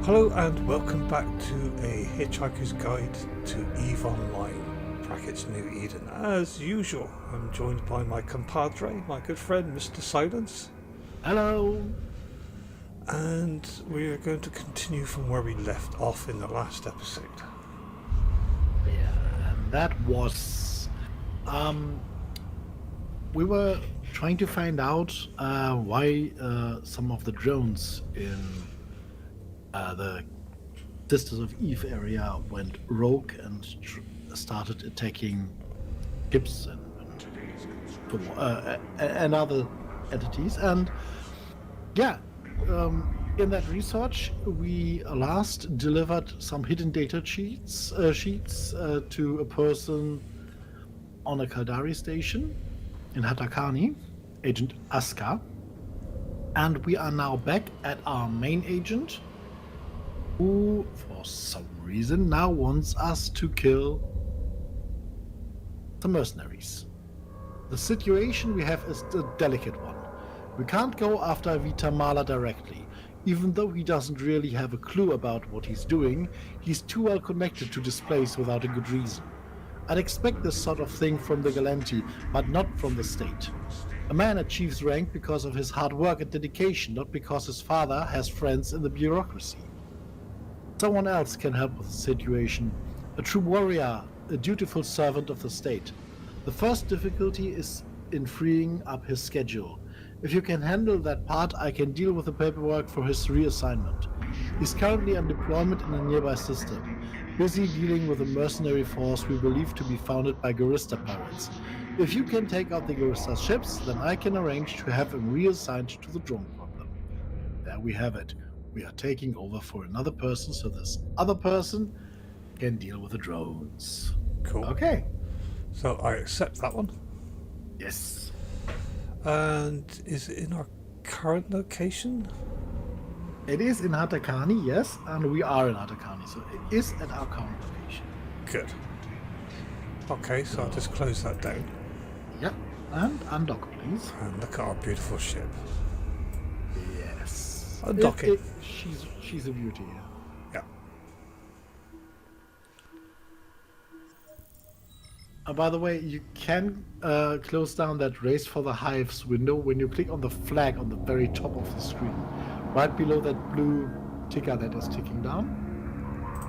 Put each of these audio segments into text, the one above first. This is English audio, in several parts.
Hello and welcome back to a Hitchhiker's Guide to EVE Online, brackets New Eden. As usual, I'm joined by my compadre, my good friend Mr. Sylance. Hello. And we're going to continue from where we left off in the last episode. Yeah, and that was... we were trying to find out why some of the drones in the Sisters of Eve area went rogue and started attacking ships and other entities. And yeah, in that research, we last delivered some hidden data sheets to a person on a Kaldari station in Hatakani, Agent Aska. And we are now back at our main agent, who, for some reason, now wants us to kill the mercenaries. The situation we have is a delicate one. We can't go after Vitamala directly. Even though he doesn't really have a clue about what he's doing, he's too well connected to displace without a good reason. I'd expect this sort of thing from the Galanti, but not from the state. A man achieves rank because of his hard work and dedication, not because his father has friends in the bureaucracy. Someone else can help with the situation. A true warrior, a dutiful servant of the state. The first difficulty is in freeing up his schedule. If you can handle that part, I can deal with the paperwork for his reassignment. He's currently on deployment in a nearby system, busy dealing with a mercenary force we believe to be founded by Garista pirates. If you can take out the Garista ships, then I can arrange to have him reassigned to the drone problem. There we have it. We are taking over for another person, so this other person can deal with the drones. Cool. Okay. So I accept that one. Yes. And is it in our current location? It is in Hatakani, yes, and we are in Hatakani, so it is at our current location. Good. Okay, so I'll just close that down. Yep, and undock, please. And look at our beautiful ship. Yes. Undock it. She's a beauty, yeah. By the way, you can close down that Race for the Hives window when you click on the flag on the very top of the screen. Right below that blue ticker that is ticking down.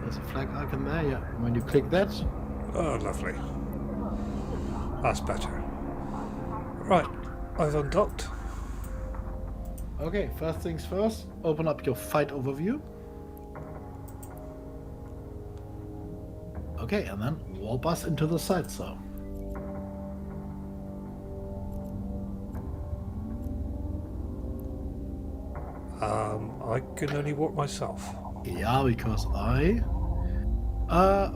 There's a flag icon there, yeah. When you click that... Oh, lovely. That's better. Right, I've undocked. Okay, first things first, open up your fight overview. Okay, and then warp us into the side zone. I can only warp myself. Yeah, because I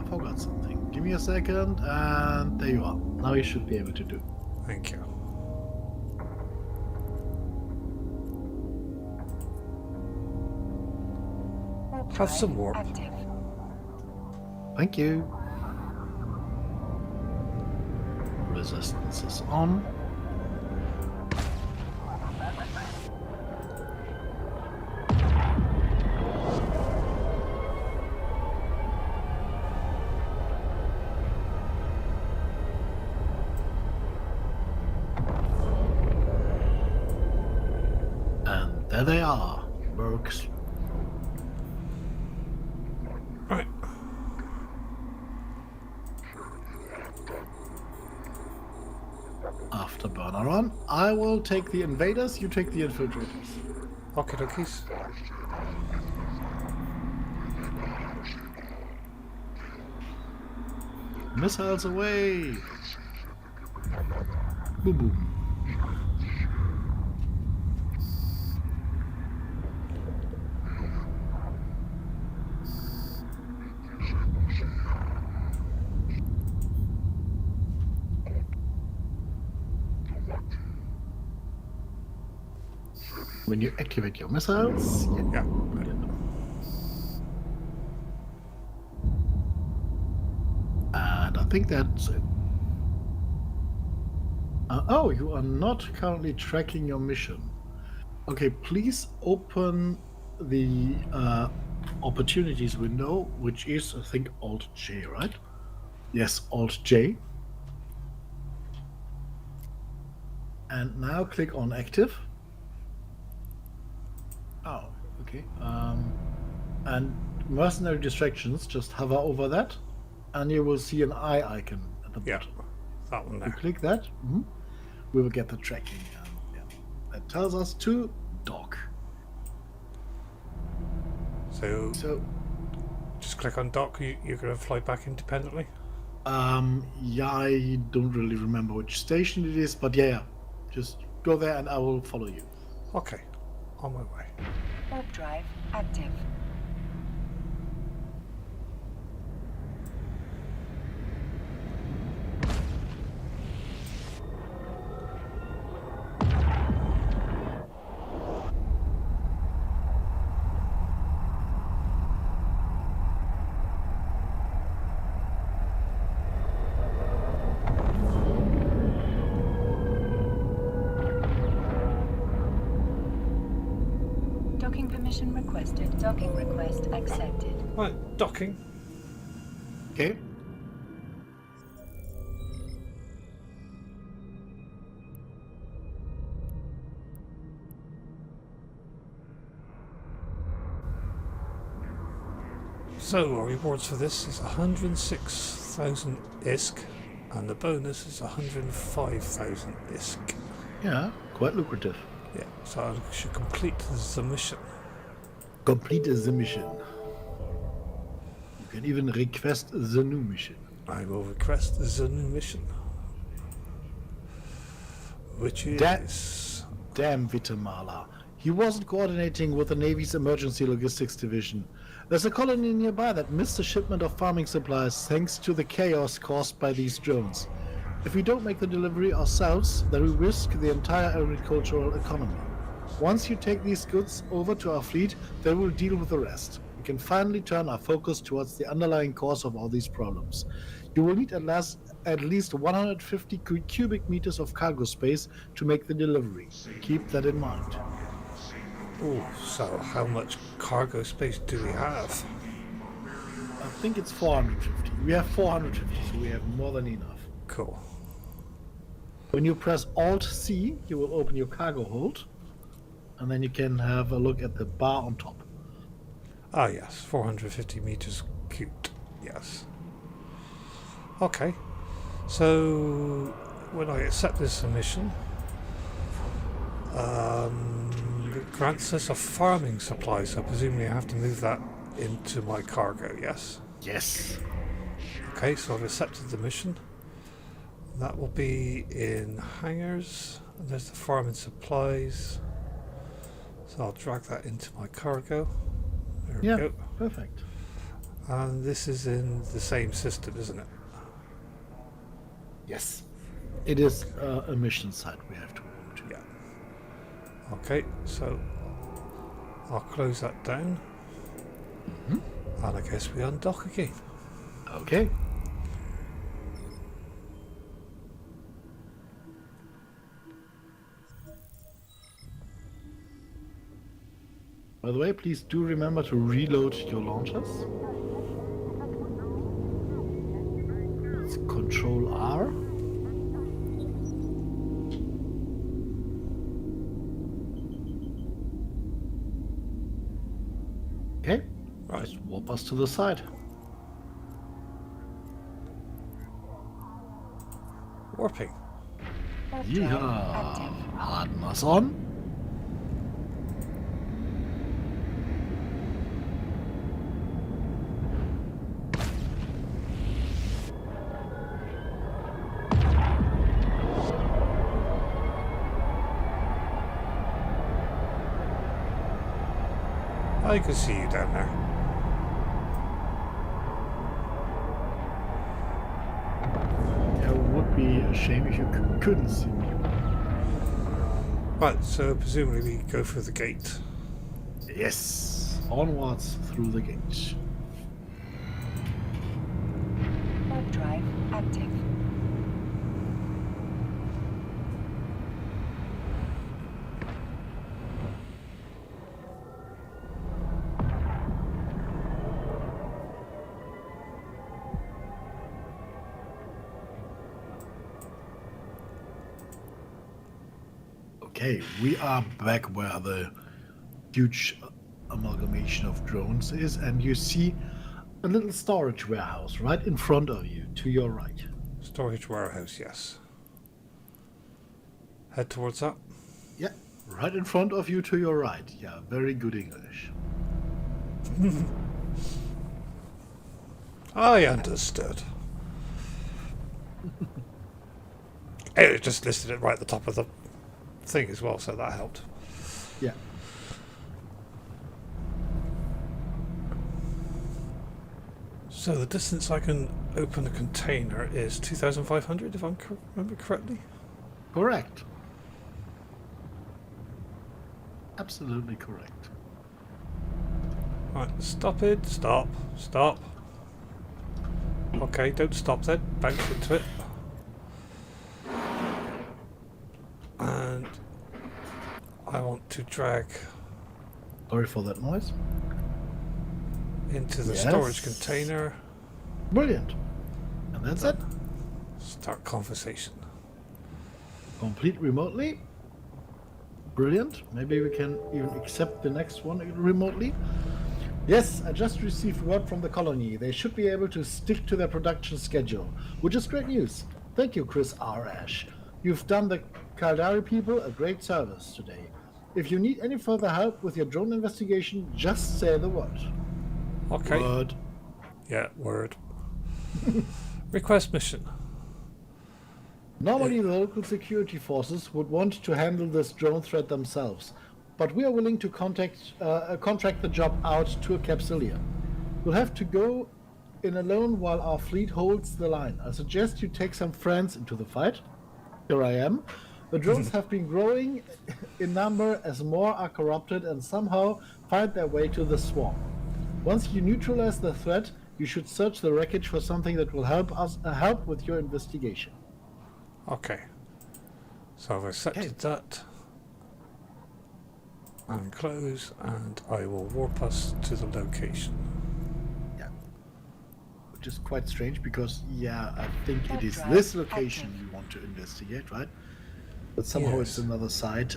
forgot something. Give me a second, and there you are. Now you should be able to do. Thank you. Have some warp. Thank you. Resistance is on. And there they are, Mercs. Right. After burner run, I will take the invaders, you take the infiltrators. Okay, dokies. Missiles away! Boom boom. When you activate your missiles, Yeah. and I think that's it. Oh, you are not currently tracking your mission. Okay, please open the opportunities window, which is, I think, Alt J, right? Yes, Alt J. And now click on active. Oh, okay. And mercenary distractions, just hover over that, and you will see an eye icon at the Yeah, bottom. that one You there. click that, we will get the tracking. That tells us to dock. So So, just click on dock. You're going to fly back independently. yeah, I don't really remember which station it is, but yeah, just go there and I will follow you. Okay, on my way. Warp drive active. Docking permission requested. Docking request accepted. Right, docking. Okay. So our rewards for this is 106,000 ISK, and the bonus is 105,000 ISK. Yeah, quite lucrative. Yeah, so I should complete the mission. Complete the mission. You can even request the new mission. I will request the new mission, which That- is Damn Vitamala. He wasn't coordinating with the Navy's Emergency Logistics Division. There's a colony nearby that missed a shipment of farming supplies thanks to the chaos caused by these drones. If we don't make the delivery ourselves, then we risk the entire agricultural economy. Once you take these goods over to our fleet, then we'll deal with the rest. We can finally turn our focus towards the underlying cause of all these problems. You will need at least 150 cubic meters of cargo space to make the delivery. Keep that in mind. oh, so how much cargo space do we have? I think it's 450. We have 450, so we have more than enough. Cool. When you press Alt-C, you will open your cargo hold, and then you can have a look at the bar on top. Ah, yes, 450 meters cubed. Yes. Okay. So when I accept this mission, it grants us a farming supply, so presumably I have to move that into my cargo, yes? Yes. Okay, so I've accepted the mission. That will be in hangars. And there's the farming supplies. So I'll drag that into my cargo. There we Yeah, go. perfect. And this is in the same system, isn't it? Yes. It is a mission site we have to go to. Yeah. Okay, so I'll close that down. And I guess we undock again. Okay. By the way, please do remember to reload your launchers. It's Control R. Okay, Right. just warp us to the side. Warping. Warp drive Yeehaw! active. Harden us on. I can see you down there. It would be a shame if you couldn't see me. Right, so presumably we go through the gate. Yes. Onwards through the gate. Warp drive active. Okay, we are back where the huge amalgamation of drones is, and you see a little storage warehouse right in front of you, to your right. Storage warehouse, yes. Head towards that. Yeah, right in front of you, to your right. Yeah, very good English. I understood. It just listed it right at the top of the thing as well, so that helped. Yeah. So the distance I can open a container is 2,500, if I remember correctly. Correct. Absolutely correct. Right, stop it. Stop. Stop. Okay, don't stop then. Bounce into it. And I want to drag Sorry for that noise. into the Yes. storage container. Brilliant. And that's it. Start conversation. Complete remotely. Brilliant. Maybe we can even accept the next one remotely. Yes, I just received word from the colony. They should be able to stick to their production schedule, which is great news. Thank you, Chris R. Ash. You've done the Caldari people a great service today. If you need any further help with your drone investigation, just say the word. Okay. Word. Yeah, word. Request mission. Normally, the local security forces would want to handle this drone threat themselves, but we are willing to contract the job out to a Capsulier. We'll have to go in alone while our fleet holds the line. I suggest you take some friends into the fight. Here I am. The drones have been growing in number as more are corrupted and somehow find their way to the swarm. Once you neutralize the threat, you should search the wreckage for something that will help with your investigation. Okay. So I've accepted that. And close, and I will warp us to the location. Yeah. Which is quite strange because, yeah, I think it is this location you want to investigate, right? But somehow it's Yes. another site.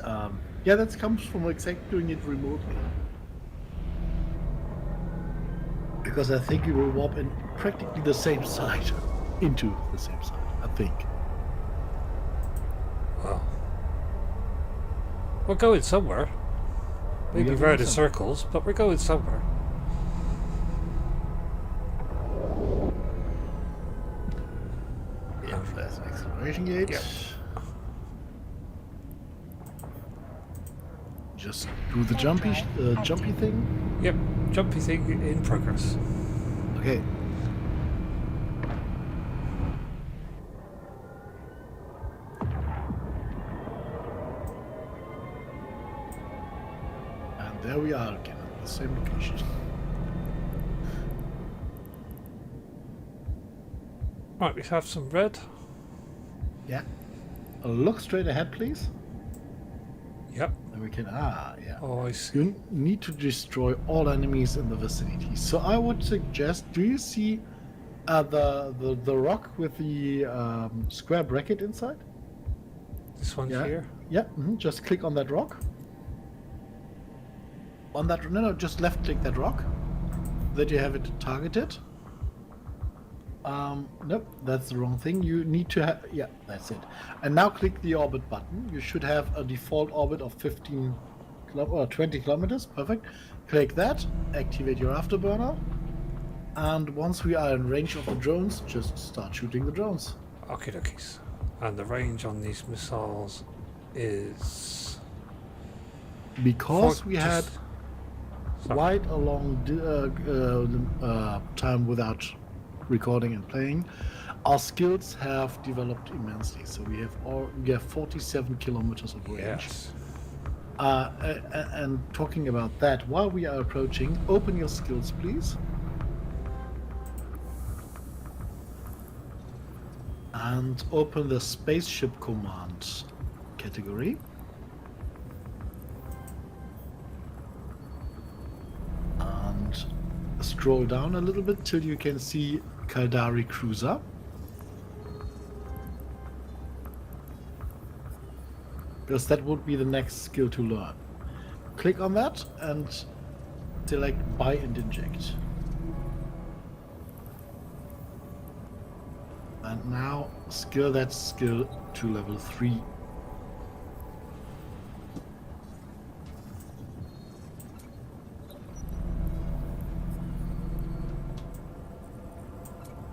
Yeah, that comes from exactly doing it remotely. Because I think you will warp in practically the same site. Into the same site, I think. Well, we're going somewhere. We Maybe are round going in circles, but we're going somewhere. Yeah, there's an acceleration gate. Yep. Just do the jumpy thing. Yep, jumpy thing in progress. Okay. And there we are again at the same location. Right, we have some red. Yeah. Look straight ahead, please. Yep. And we can. Yeah. Oh, I see. You need to destroy all enemies in the vicinity. So I would suggest. Do you see the rock with the square bracket inside? This one Yeah. here. Yeah. Just click on that rock. On that. No. Just left click that rock. That you have it targeted. Nope, that's the wrong thing. You need to have, yeah, that's it. And now click the orbit button. You should have a default orbit of 20 kilometers. Perfect. Click that, activate your afterburner, and once we are in range of the drones, just start shooting the drones. Okie dokies. And the range on these missiles is... Because For- we just- had Sorry. quite a long time without recording and playing, our skills have developed immensely. So we have 47 kilometers of range. Yes. And talking about that, while we are approaching, open your skills, please. And open the spaceship command category. And scroll down a little bit till you can see Caldari Cruiser. because that would be the next skill to learn. Click on that and select buy and inject. And now skill that skill to level 3.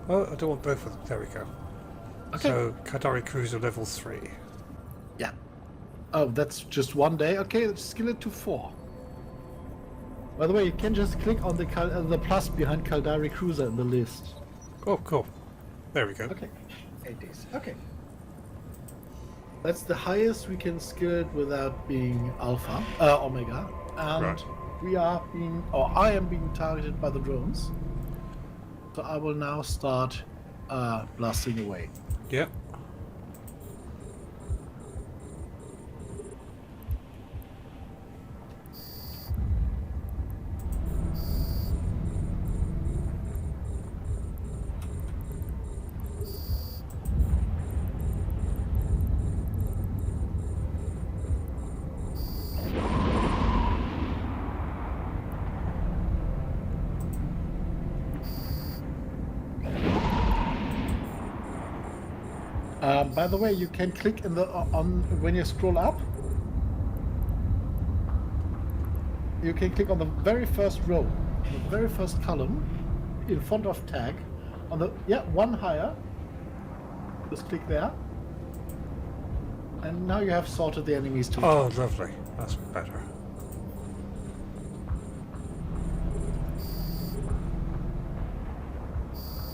Oh, I don't want both of them. There we go. Okay. So, Kadari Cruiser level 3. Yeah. Oh, that's just one day. Okay, let's skill it to 4. By the way, you can just click on the plus behind Caldari Cruiser in the list. Oh, cool. There we go. Okay. 8 days. Okay. That's the highest we can skill it without being alpha, omega. And Right. we are being, or I am being targeted by the drones. So I will now start blasting away. Yep. By the way, you can click in the on when you scroll up. You can click on the very first row, the very first column, in front of tag, on the one higher. Just click there, and now you have sorted the enemies to. Oh, lovely. That's better.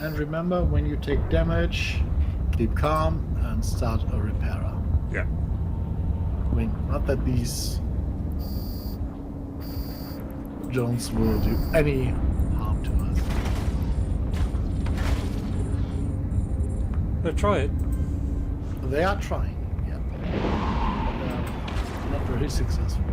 And remember, when you take damage, keep calm and start a repairer. Yeah. I mean, not that these drones will do any harm to us. They're trying. They are trying, yeah. But not very successful.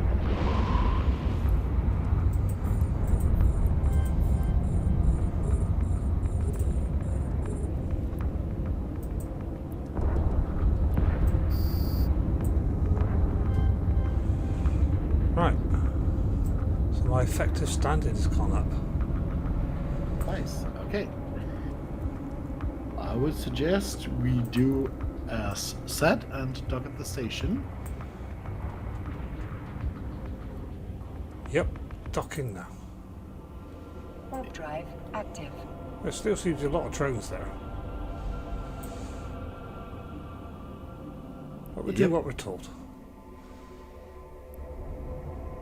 Right. So my effective standing has gone up. Nice, okay. I would suggest we do as said and dock at the station. Yep. Docking now. Warp drive active. There still seems to be a lot of drones there. But we do Yep. what we're told.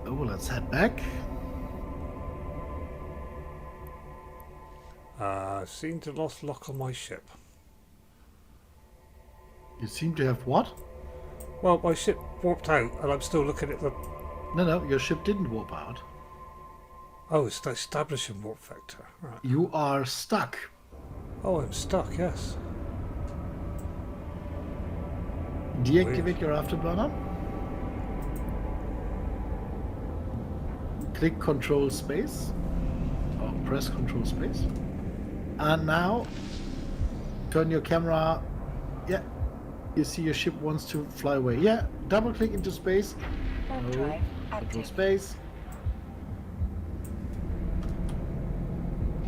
Oh, let's head back. I've seen the lost lock on my ship. You seem to have what? Well, my ship warped out and I'm still looking at the... No, your ship didn't warp out. Oh, it's the establishing warp vector. Right. You are stuck. Oh, I'm stuck, yes. Deactivate your afterburner. Click Control Space. Or press Control Space. And now turn your camera. Yeah. You see your ship wants to fly away. Yeah. Double click into space. Warp No. drive Control active. Space.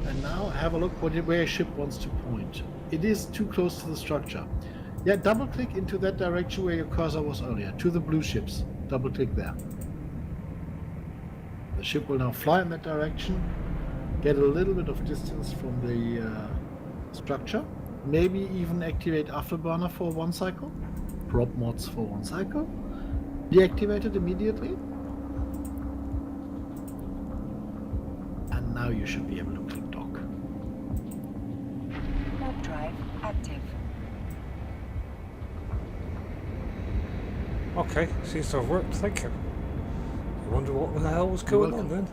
And now have a look where your ship wants to point. It is too close to the structure. Yeah, double click into that direction where your cursor was earlier, to the blue ships. Double click there. The ship will now fly in that direction, get a little bit of distance from the structure, maybe even activate afterburner for 1 cycle, prop mods for 1 cycle, deactivate it immediately, and now you should be able to click dock. Warp drive active. Okay, seems to have worked, thank you. I wonder what the hell was going on then.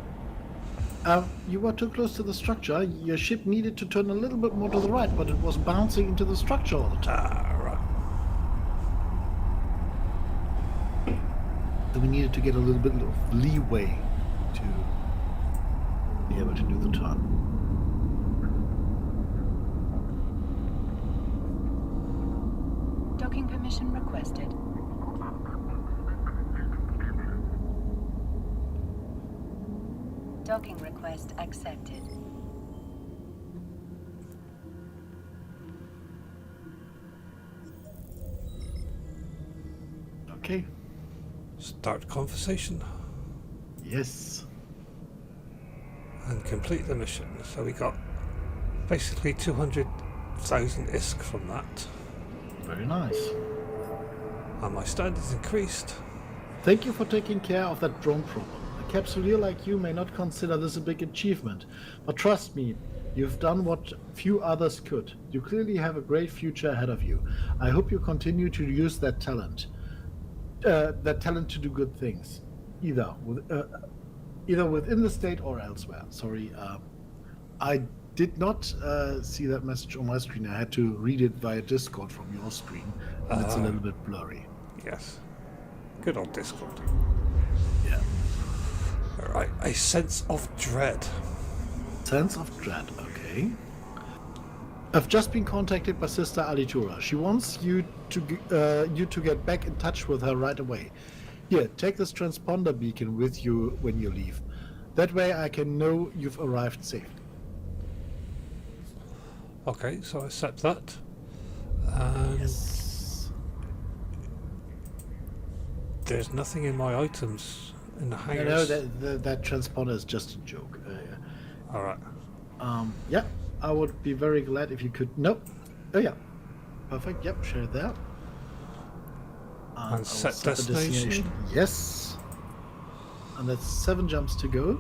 You were too close to the structure. Your ship needed to turn a little bit more to the right, but it was bouncing into the structure all the time. Ah, right. So we needed to get a little bit of leeway to be able to do the turn. Docking permission requested. Docking request accepted. Okay. Start conversation Yes. and complete the mission. So we got basically 200,000 ISK from that. Very nice. And my standards increased. Thank you for taking care of that drone problem. A capsuleer like you may not consider this a big achievement, but trust me, you've done what few others could. You clearly have a great future ahead of you. I hope you continue to use that talent. That talent to do good things, either within the state or elsewhere. Sorry, I did not see that message on my screen. I had to read it via Discord from your screen, and it's a little bit blurry. Yes. Good old Discord. Yeah. Alright, a sense of dread. Sense of dread, okay. I've just been contacted by Sister Alitura. She wants you to get back in touch with her right away. Here, take this transponder beacon with you when you leave. That way I can know you've arrived safely. Okay, so I accept that. And Yes. there's nothing in my items in the No, hangars. that transponder is just a joke. Alright. Yeah, I would be very glad if you could... Nope. Oh yeah. Perfect, yep, share that. And I will set the destination. Yes. And that's 7 jumps to go.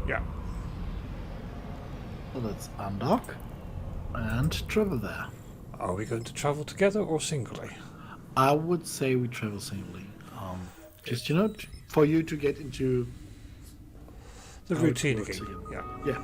Yeah. So let's undock and travel there. Are we going to travel together or singly? I would say we travel singly. Just, for you to get into The how it routine works again. again. Yeah. Yeah.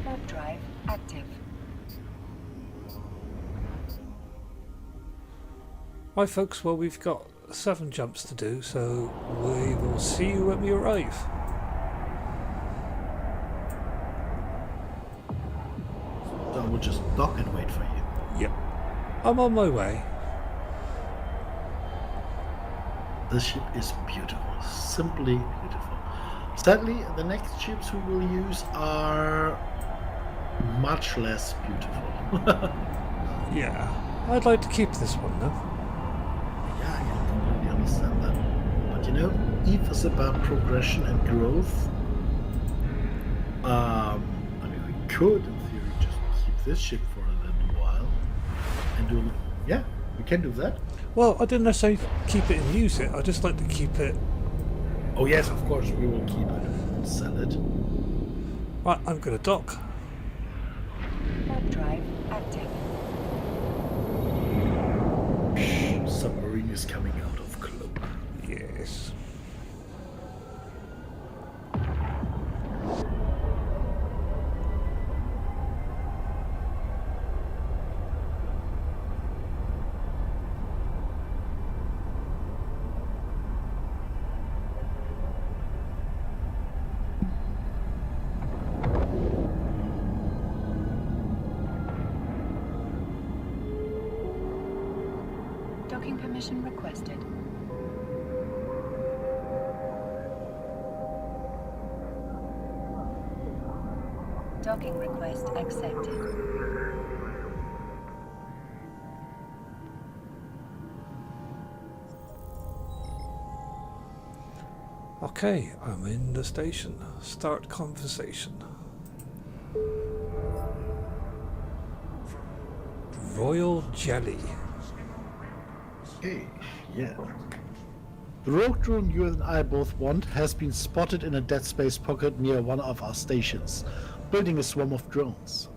Warp drive active. Right, folks, well, we've got 7 jumps to do, so we will see you when we arrive. So I will just dock and wait for you. Yep. I'm on my way. This ship is beautiful. Simply beautiful. Sadly, the next ships we will use are much less beautiful. Yeah. I'd like to keep this one, though. Yeah, I can completely understand that. But EVE is about progression and growth. We could, in theory, just keep this ship for a little while and do. Yeah, we can do that. Well, I didn't necessarily keep it and use it. I just like to keep it. Oh yes, of course we will keep it and sell it. Right, I'm going to dock. Warp drive active. Submarine is coming out of cloak. Yes. Docking permission requested. Docking request accepted. Okay, I'm in the station. Start conversation. Royal Jelly. Okay, yeah. The rogue drone you and I both want has been spotted in a dead space pocket near one of our stations, building a swarm of drones.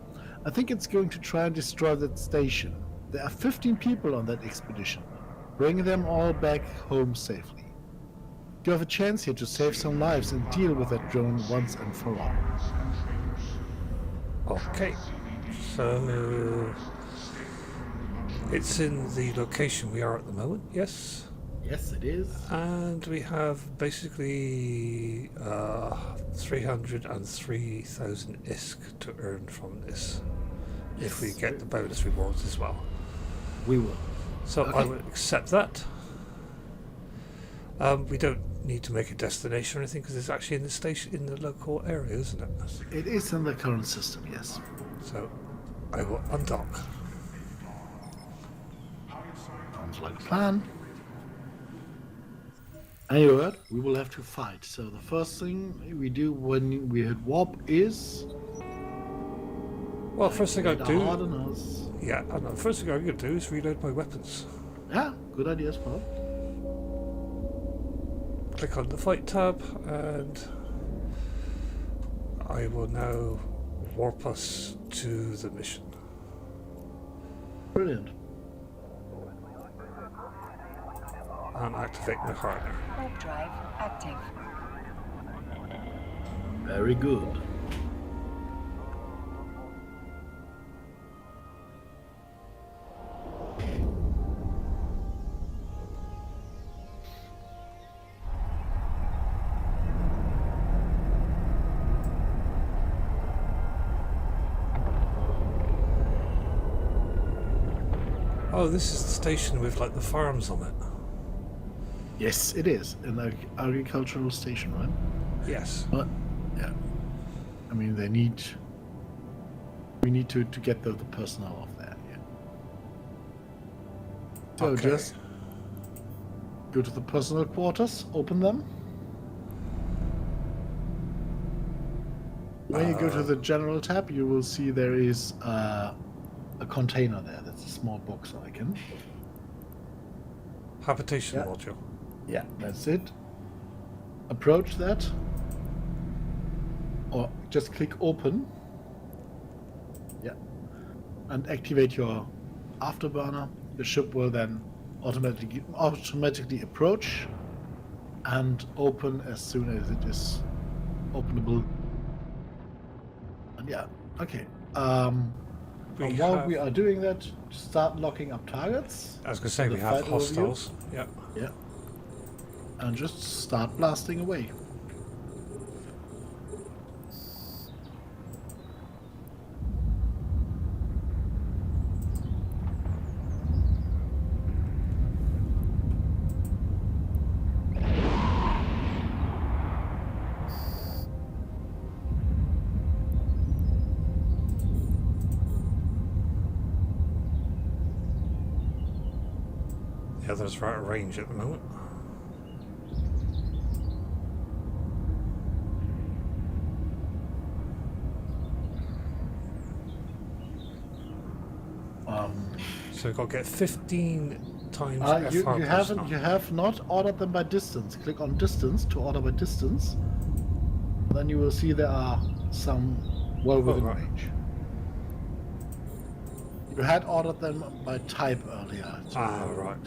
I think it's going to try and destroy that station. There are 15 people on that expedition. Bring them all back home safely. You have a chance here to save some lives and deal with that drone once and for all. Okay, so it's in the location we are at the moment, yes? Yes, it is. And we have basically 303,000 ISK to earn from this. If we get the bonus rewards as well. We will. So Okay. I would accept that. We don't need to make a destination or anything because it's actually in the station, in the local area, isn't it? It is in the current system, yes. So I will undock. Sounds like a plan. And you heard, we will have to fight. So the first thing we do when we hit warp is... Well, first thing I do... hard on us. Yeah, I know. First thing I'm going to do is reload my weapons. Yeah, good idea as well. Click on the fight tab and I will now warp us to the mission. Brilliant. And activate my hardener. Warp drive active. Very good. Oh, this is the station with like the farms on it. Yes, it is. An agricultural station, right? Yes. But, yeah. I mean, they need... We need to get the personnel off there, yeah. So Okay. just go to the personnel quarters, open them. When you go to the general tab, you will see there is a container there. That's a small box icon. Habitation Yeah. module. Yeah, that's it. Approach that. Or just click open. Yeah. And activate your afterburner. The ship will then automatically approach and open as soon as it is openable. And yeah, okay. While we are doing that, start locking up targets. I was going to say the we have fight overview. hostiles. Yeah. Yeah. And just start blasting away. The others are out of range at the moment. So we've got to get 15 times You FR haven't. You have not ordered them by distance. Click on distance to order by distance. Then you will see there are some well within right. range. You had ordered them by type earlier to right.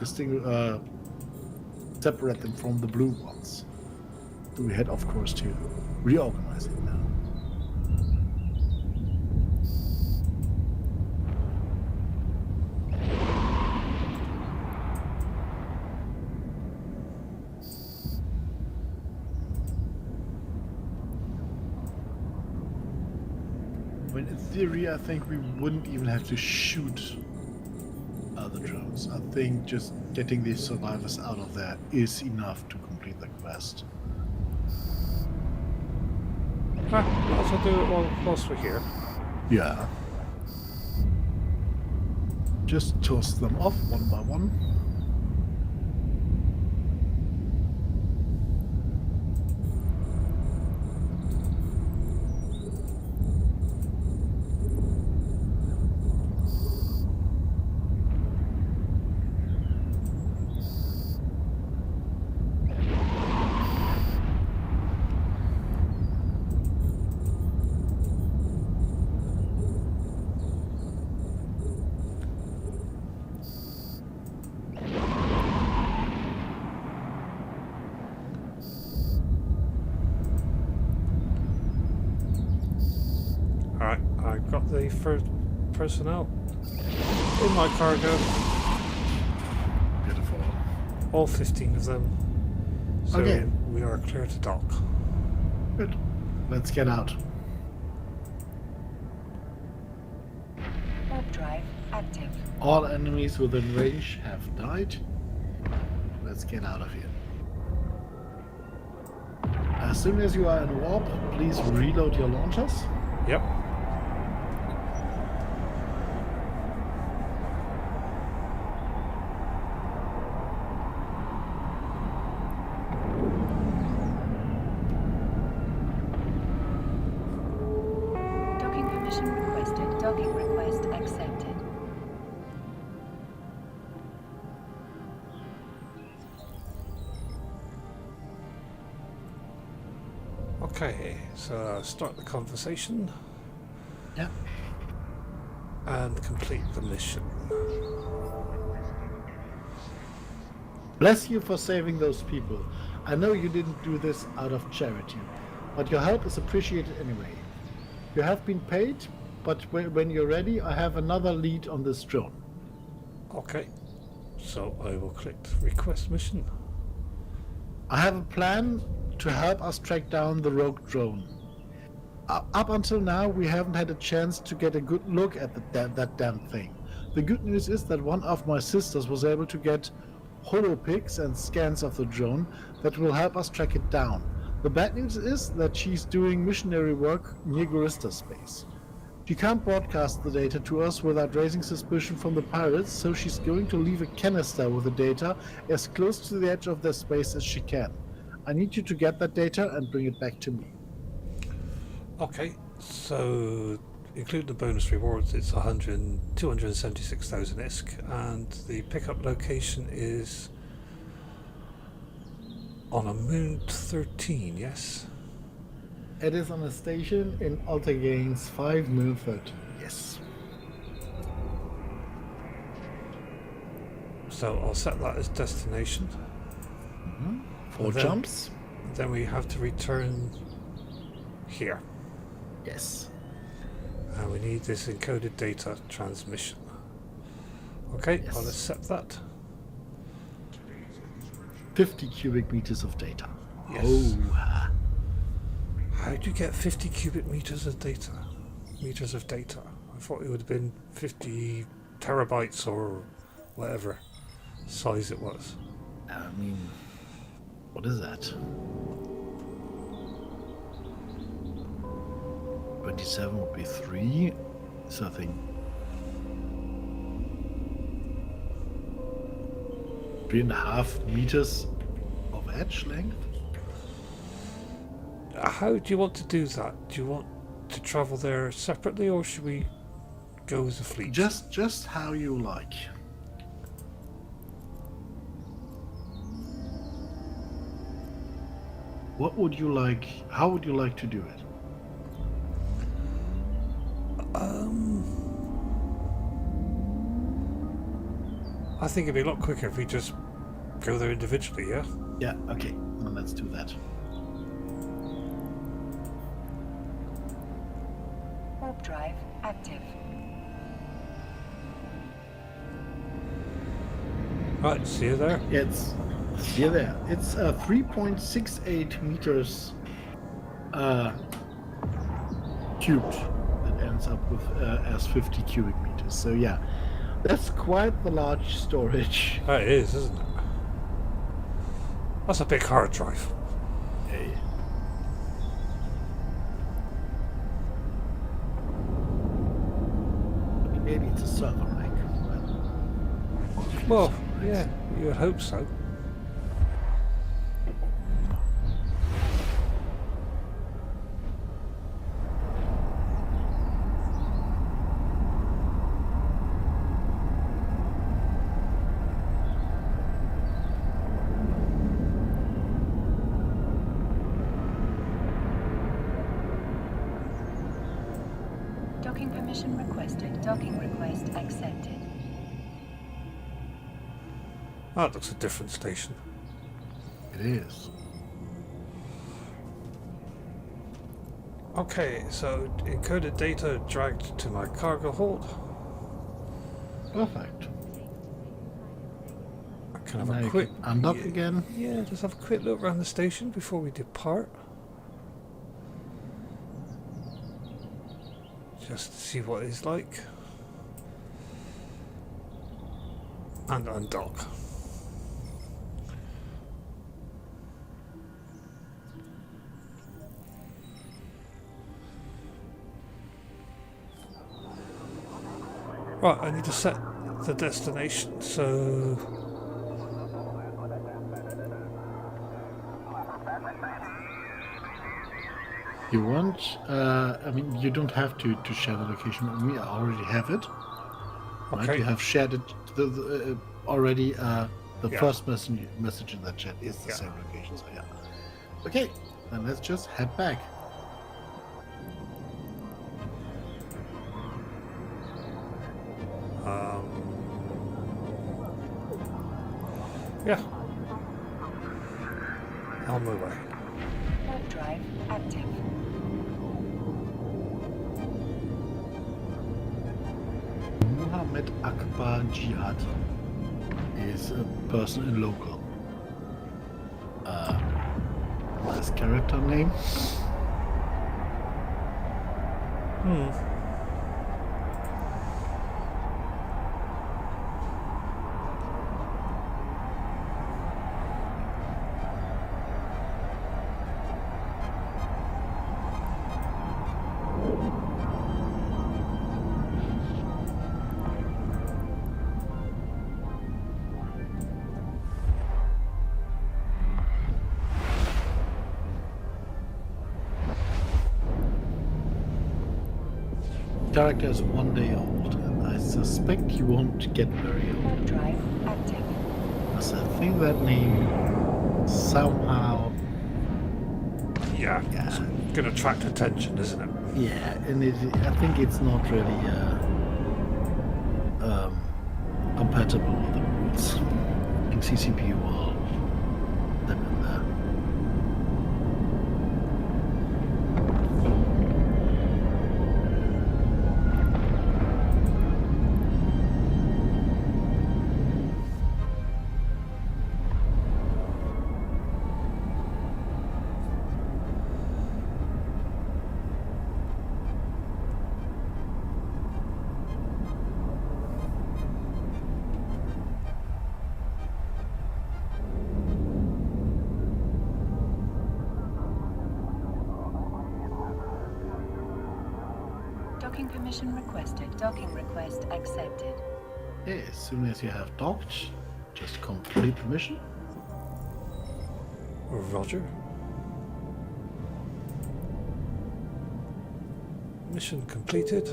separate them from the blue ones. So we had, of course, to reorganize it now. When in theory, I think we wouldn't even have to shoot other drones. I think just getting these survivors out of there is enough to complete the quest. We'll also do it whilst we're here. Yeah. Just toss them off one by one. Alright, I've got the first personnel in my cargo. Beautiful. all 15 of them. So Okay. we are clear to dock. Good. Let's get out. Warp drive active. All enemies within range have died. Let's get out of here. As soon as you are in warp, please reload your launchers. Yep. Docking permission requested. Docking request accepted. Okay, so start the conversation Yeah. and complete the mission. Bless you for saving those people. I know you didn't do this out of charity, but your help is appreciated anyway. You have been paid, but when you're ready, I have another lead on this drone. Okay, so I will click request mission. I have a plan to help us track down the rogue drone. Up until now, we haven't had a chance to get a good look at that damn thing. The good news is that one of my sisters was able to get holo pics and scans of the drone that will help us track it down. The bad news is that she's doing missionary work near Garista space. She can't broadcast the data to us without raising suspicion from the pirates, so she's going to leave a canister with the data as close to the edge of their space as she can. I need you to get that data and bring it back to me. Okay, so including the bonus rewards, it's 276,000 ISK, and the pickup location is on a Moon 13, yes? It is on a station in Altair's 5 Moon 30. Yes. So I'll set that as destination. 4 And then- jumps. Then we have to return here. Yes. And we need this encoded data transmission. Okay, Yes. I'll accept that. 50 cubic meters of data. Yes. Oh. How do you get 50 cubic meters of data? Meters of data? I thought it would have been 50 terabytes or whatever size it was. I mean, what is that? 27 would be 3. So I think 3.5 meters of edge length. How do you want to do that? Do you want to travel there separately, or should we go as a fleet? Just how you like. What would you like? How would you like to do it? I think it'd be a lot quicker if we just go there individually, yeah? Yeah, okay. Well, let's do that. Warp drive active. Right, see you there. It's there. It's 3.68 meters cubed. That ends up with as 50 cubic meters. So yeah, that's quite the large storage. That is, isn't it? That's a big hard drive. Hey. Maybe it's a server rack. Well, yeah, you would hope so. Docking permission requested. Docking request accepted. That looks a different station. It is. Okay, so encoded data dragged to my cargo hold. Perfect. Can have Now a you quick can undock again. Yeah, just have a quick look around the station before we depart. Just to see what it's like. And undock. Right, I need to set the destination, so... You want, I mean, you don't have to share the location with me. I already have it. Right? Okay. You have shared it already. The Yeah. first message in that chat is the Yeah. same location. So yeah. Okay, then let's just head back. Yeah. On my way. Warp drive active. Muhammad Akbar Jihad is a person in local. Nice character name. Character is 1 day old, and I suspect he won't get very old. Warp drive active. Because I think that name somehow, Yeah. It's going to attract attention, isn't it? yeah, and I think it's not really compatible with the rules. I think CCP will limit that. Docking permission requested. Docking request accepted. Okay, as soon as you have docked, just complete the mission. Roger. Mission completed.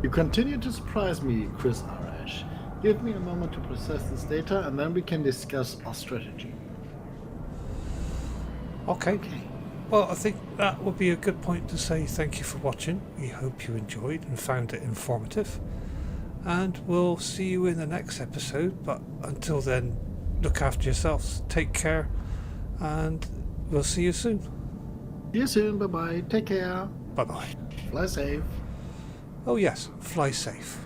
You continue to surprise me, Chris Arash. Give me a moment to process this data, and then we can discuss our strategy. Okay. Well, I think that would be a good point to say thank you for watching. We hope you enjoyed and found it informative. And we'll see you in the next episode. But until then, look after yourselves. Take care. And we'll see you soon. See you soon. Bye-bye. Take care. Bye-bye. Fly safe. Oh yes, fly safe.